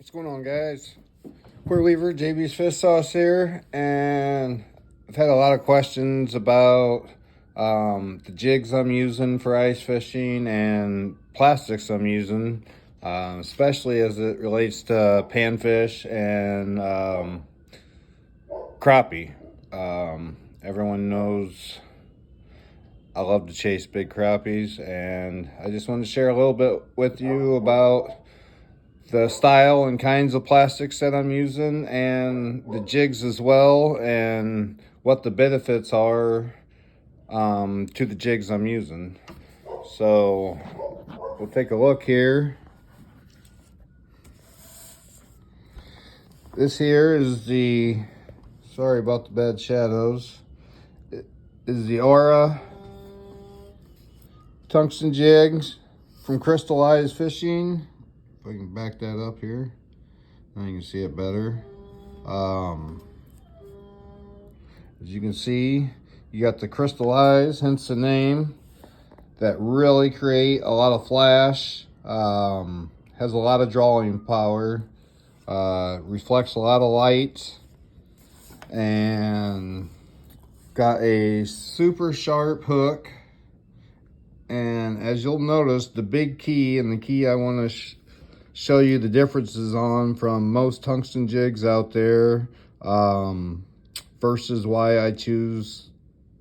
What's going on, guys? Quarter Weaver, JB's Fish Sauce here, and I've had a lot of questions about the jigs I'm using for ice fishing and plastics I'm using, especially as it relates to panfish and crappie. Everyone knows I love to chase big crappies, and I just wanted to share a little bit with you about the style and kinds of plastics that I'm using and the jigs as well, and what the benefits are to the jigs I'm using. So we'll take a look here. This here is the, sorry about the bad shadows, it is the Aura tungsten jigs from Crystallized Fishing. If I can back that up here, now you can see it better. As you can see, you got the crystallized, hence the name, that really create a lot of flash, has a lot of drawing power, reflects a lot of light, and got a super sharp hook. And as you'll notice, the big key, and the key I want to show you the differences on from most tungsten jigs out there, versus why I choose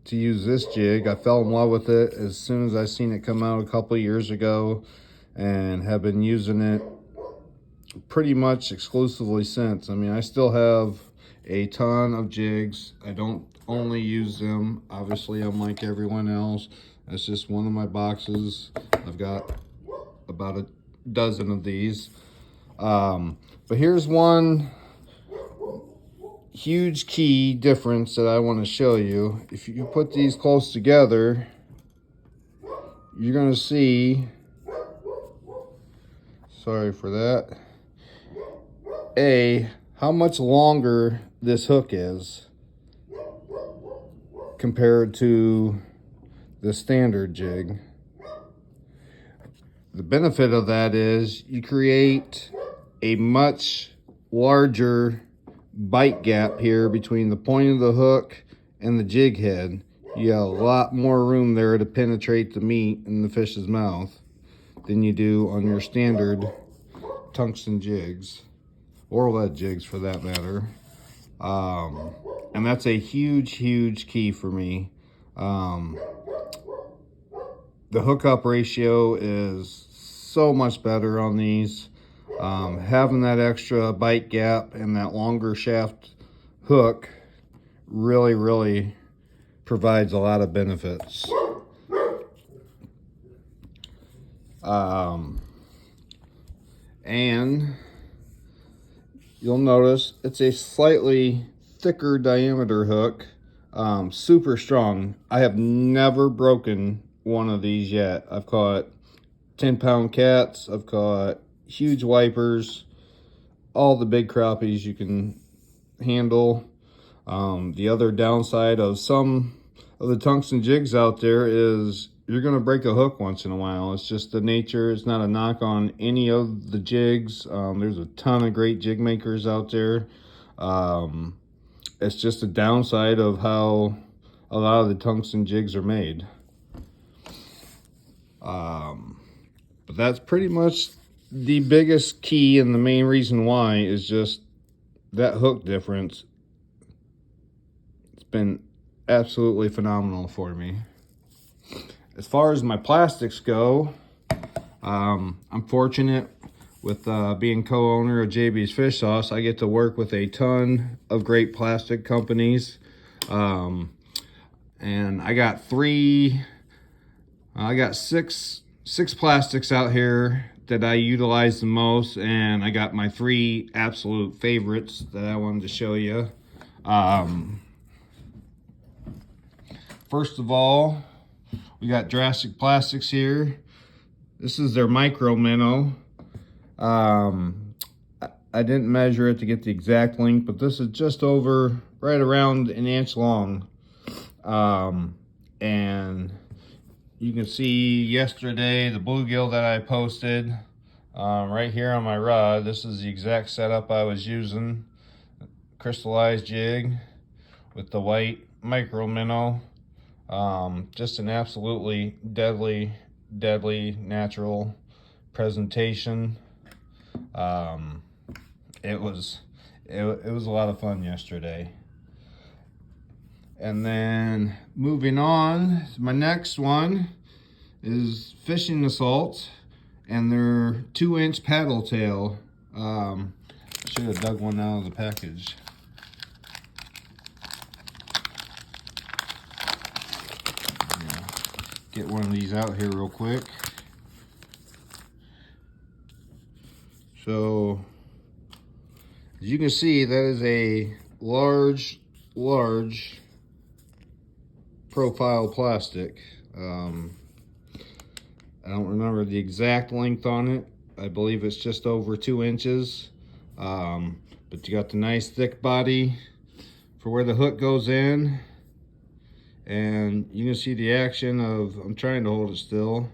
to use this jig. I fell in love with it as soon as I seen it come out a couple of years ago, and have been using it pretty much exclusively since. I mean, I still have a ton of jigs. I don't only use them, obviously, I'm like everyone else. That's just one of my boxes. I've got about a dozen of these. But here's one huge key difference that I want to show you. If you put these close together, you're going to see, sorry for that, how much longer this hook is compared to the standard jig. The benefit of that is you create a much larger bite gap here between the point of the hook and the jig head. You got a lot more room there to penetrate the meat in the fish's mouth than you do on your standard tungsten jigs, or lead jigs for that matter. And that's a huge key for me. The hookup ratio is so much better on these. Having that extra bite gap and that longer shaft hook really provides a lot of benefits. And you'll notice it's a slightly thicker diameter hook, super strong. I have never broken one of these yet. I've caught 10-pound cats, I've caught huge wipers, all the big crappies you can handle. The other downside of some of the tungsten jigs out there is you're going to break a hook once in a while. It's just the nature. It's not a knock on any of the jigs. There's a ton of great jig makers out there. It's just a downside of how a lot of the tungsten jigs are made. But that's pretty much the biggest key, and the main reason why is just that hook difference. It's been absolutely phenomenal for me. As far as my plastics go, I'm fortunate with being co-owner of JB's Fish Sauce. I get to work with a ton of great plastic companies, and I got six plastics out here that I utilize the most, and I got my three absolute favorites that I wanted to show you. First of all, we got Drastic Plastics here. This is their micro minnow. I didn't measure it to get the exact length, but this is just over, right around an inch long. And you can see yesterday the bluegill that I posted, Right here on my rod, this is the exact setup I was using. Crystallized jig with the white micro minnow. Just an absolutely deadly natural presentation. It was a lot of fun yesterday. And then moving on, my next one is fishing assault, and their 2-inch paddle tail. Should have dug one out of the package. Yeah. Get one of these out here real quick. So, as you can see, that is a large profile plastic. I don't remember the exact length on it. I believe it's just over 2 inches. But you got the nice thick body for where the hook goes in. And you can see the action of, I'm trying to hold it still.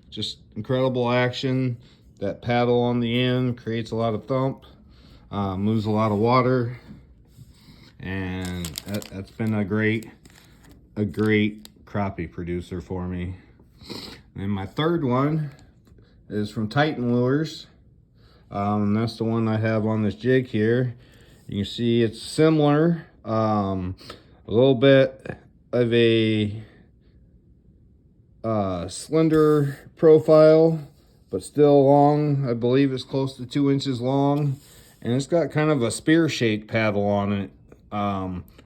Just incredible action. That paddle on the end creates a lot of thump, moves a lot of water. And that's been a great crappie producer for me. And my third one is from Titan Lures. That's the one I have on this jig here. You can see it's similar, a little bit of a slender profile, but still long. I believe it's close to 2 inches long, and it's got kind of a spear shaped paddle on it,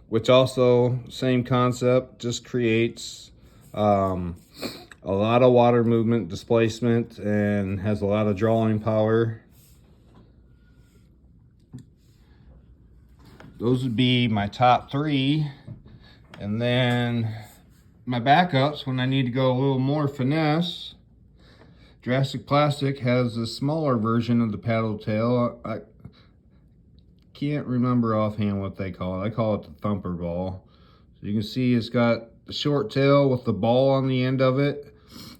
which also same concept, just creates a lot of water movement, displacement, and has a lot of drawing power. Those would be my top 3. And then my backups when I need to go a little more finesse. Julius Plastic has a smaller version of the paddle tail. I can't remember offhand what they call it. I call it the thumper ball. So you can see it's got the short tail with the ball on the end of it.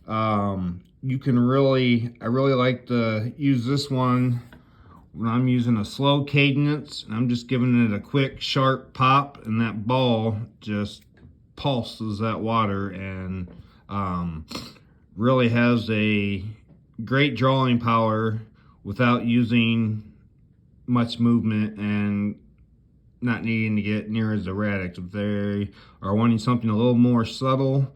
You can I really like to use this one when I'm using a slow cadence, and I'm just giving it a quick sharp pop, and that ball just pulses that water, and really has a great drawing power without using much movement and not needing to get near as erratic. If they are wanting something a little more subtle,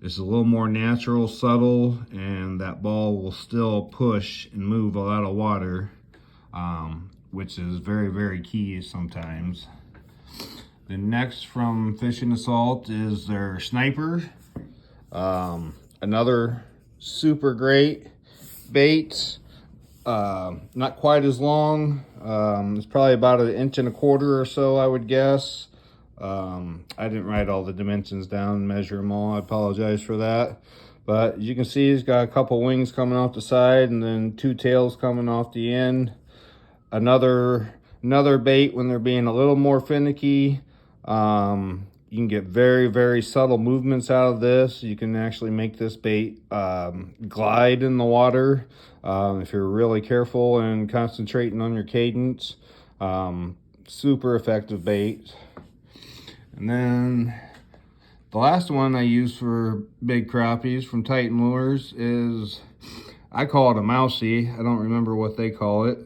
it's a little more natural, subtle, and that ball will still push and move a lot of water, which is very key sometimes. The next from Fishing Assault is their Sniper. Another super great bait. Not quite as long. It's probably about 1.25 inches or so, I would guess. I didn't write all the dimensions down, measure them all. I apologize for that. But as you can see, he's got a couple wings coming off the side and then 2 tails coming off the end. Another bait when they're being a little more finicky. You can get very subtle movements out of this. You can actually make this bait glide in the water if you're really careful and concentrating on your cadence. Super effective bait. And then the last one I use for big crappies from Titan Lures is, I call it a Mousey. I don't remember what they call it.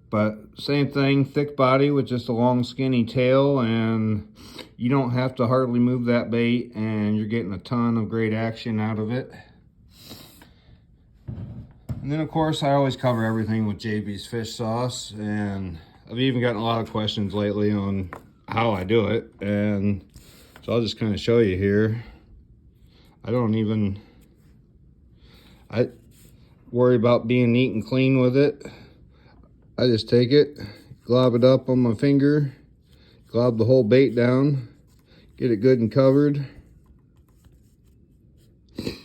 But same thing, thick body with just a long skinny tail, and you don't have to hardly move that bait, and you're getting a ton of great action out of it. And then of course I always cover everything with JB's fish sauce, and I've even gotten a lot of questions lately on how I do it, and so I'll just kind of show you here. I worry about being neat and clean with it. I just take it, glob it up on my finger, glob the whole bait down, get it good and covered, and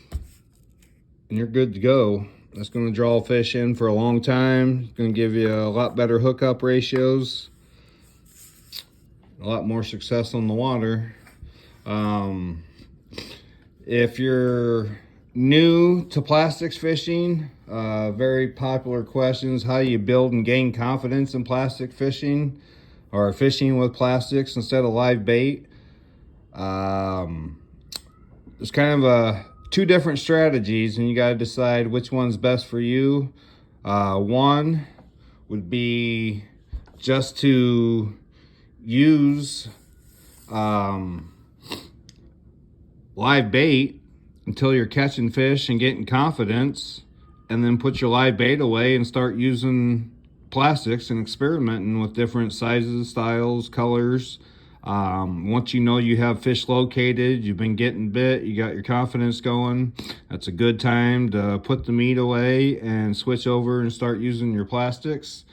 you're good to go. That's going to draw fish in for a long time. It's going to give you a lot better hookup ratios, a lot more success on the water. If you're new to plastics fishing, very popular questions: how you build and gain confidence in plastic fishing, or fishing with plastics instead of live bait. There's kind of two different strategies, and you got to decide which one's best for you. One would be just to use live bait until you're catching fish and getting confidence, and then put your live bait away and start using plastics and experimenting with different sizes, styles, colors. Once you know you have fish located, you've been getting bit, you got your confidence going, that's a good time to put the meat away and switch over and start using your plastics.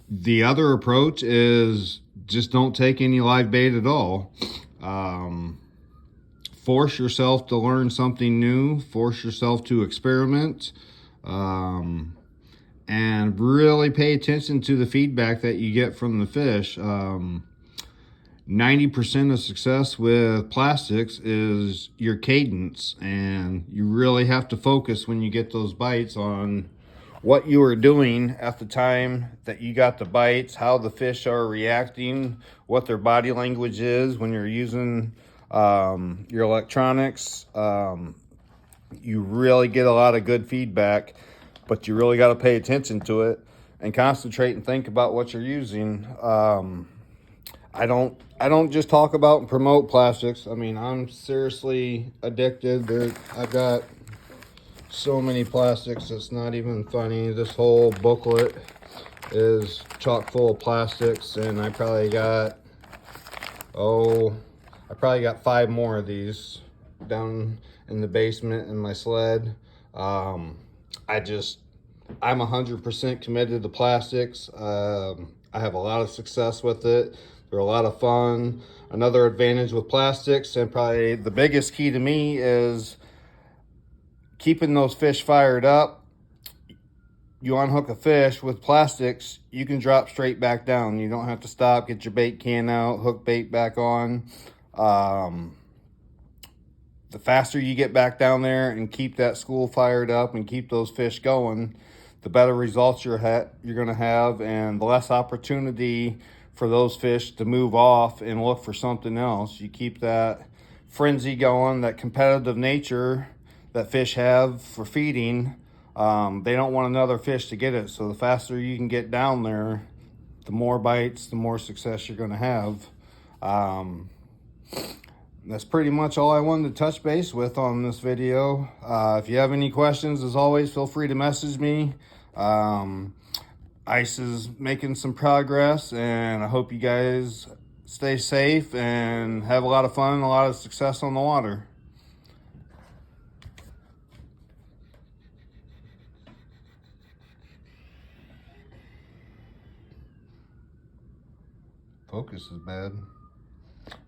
The other approach is just don't take any live bait at all. Force yourself to learn something new, force yourself to experiment, and really pay attention to the feedback that you get from the fish. 90% of success with plastics is your cadence, and you really have to focus when you get those bites on what you are doing at the time that you got the bites, how the fish are reacting, what their body language is when you're using your electronics. You really get a lot of good feedback, but you really got to pay attention to it and concentrate and think about what you're using. I don't just talk about and promote plastics. I mean, I'm seriously addicted. I've got so many plastics, it's not even funny. This whole booklet is chock full of plastics, and I probably got 5 more of these down in the basement in my sled. I'm 100% committed to plastics. I have a lot of success with it. They're a lot of fun. Another advantage with plastics, and probably the biggest key to me, is keeping those fish fired up. You unhook a fish with plastics, you can drop straight back down. You don't have to stop, get your bait can out, hook bait back on. The faster you get back down there and keep that school fired up and keep those fish going, the better results you're going to have, and the less opportunity for those fish to move off and look for something else. You keep that frenzy going, that competitive nature that fish have for feeding. They don't want another fish to get it, so the faster you can get down there, the more bites, the more success you're going to have. That's pretty much all I wanted to touch base with on this video. If you have any questions, as always, feel free to message me. Ice is making some progress, and I hope you guys stay safe and have a lot of fun and a lot of success on the water. Focus is bad.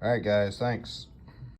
All right, guys, thanks.